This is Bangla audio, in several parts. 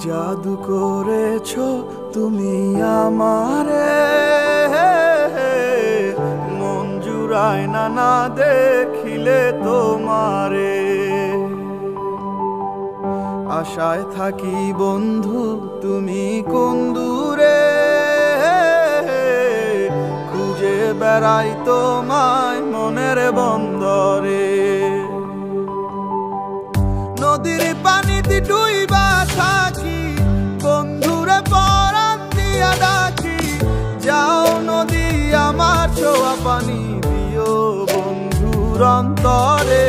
জাদু করেছো তুমি আমারে, মন জুড়ায় না না দেখিলে তোমারে। আশায় থাকি বন্ধু তুমি কোন দূরে, খুঁজে বেড়াই তোমায় মনের বন্দরে। নদীর পানিতে ডুইবা থাকি, বন্ধুরে পরাণ দিয়া ডাকি। যাও নদী আমার ছোঁয়া পানি দিও বন্ধুর অন্তরে,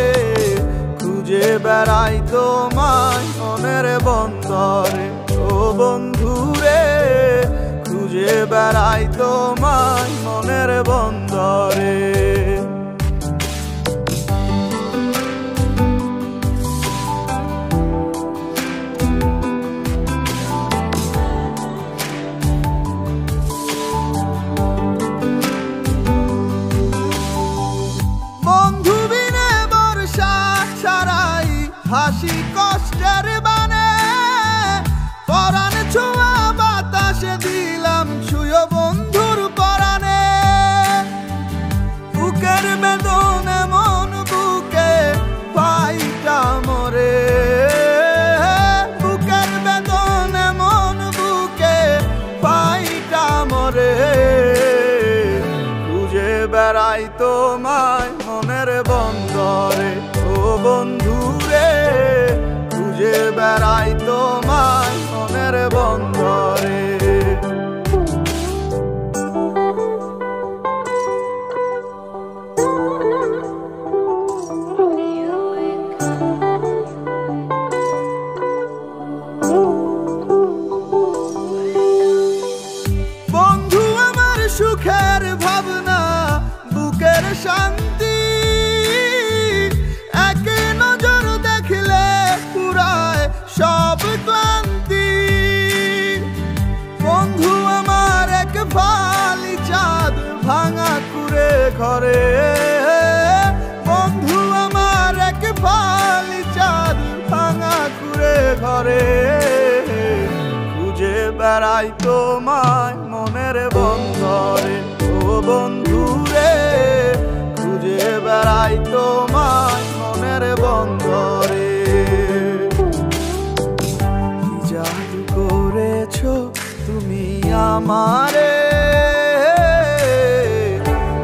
খুঁজে বেড়াই তোমায় মনের বন্দরে। ও বন্ধুরে খুঁজে বেড়াই তোমায় মনের বন্দরে। হাসি কষ্টের বানে পরাণ ছোঁয়া বাতাসে দিলাম ছুঁয়ো বন্ধুর পরাণে। বুকের বেদনে মন বুকে পাইটা মরে, বুকের বেদনে মন বুকে পাইটা মরে। খুঁজে বেড়াই তোমায় মনের বন্দরে। ও বন্ধুরে খুঁজে বেড়াই তোমায় মনের বন্দরে। বন্ধু আমার সুখের ভাবনা, বুকের শান্তি। সব ক্লান্তি বন্ধু আমার এক ফালি চাঁদ ভাঙা কুড়ে ঘরে। বন্ধু আমার এক ফালি চাঁদ ভাঙা কুড়ে ঘরে। খুঁজে বেড়াই তোমায় মনের বন্দরে। ও বন্ধুরে খুঁজে বেড়াই তোমায় মনের বন্দরে। তুমি আমারে,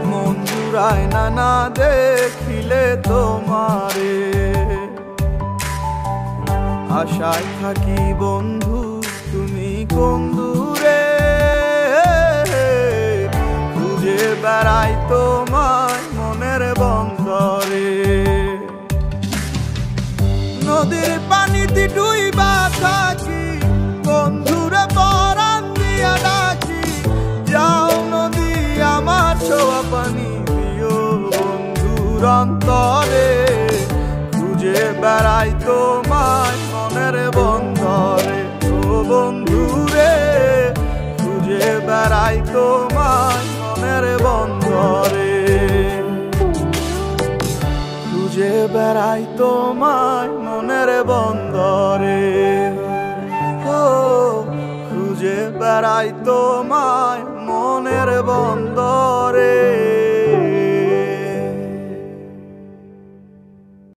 মন জুড়ায় না না দেখিলে তোমারে। আশায় থাকি বন্ধু তুমি কোন দূরে, খুঁজে বেড়াই তোমায় মনের বন্দরে। নদীর পানিতে ডুইবা থাকি, বন্ধুরে পরাণ দিয়া ডাকি। যাও নদী আমার ছোঁয়া পানি দিও বন্ধুর অন্তরে, খুঁজে বেড়াই তোমায় মনের বন্দরে। ও বন্ধুরে খুঁজে বেড়াই তোমায় মনের বন্দরে। খুঁজে বেড়াই তোমায় মনের বন্দরে। খুঁজে বেড়াই তোমায় মনের বন্দরে।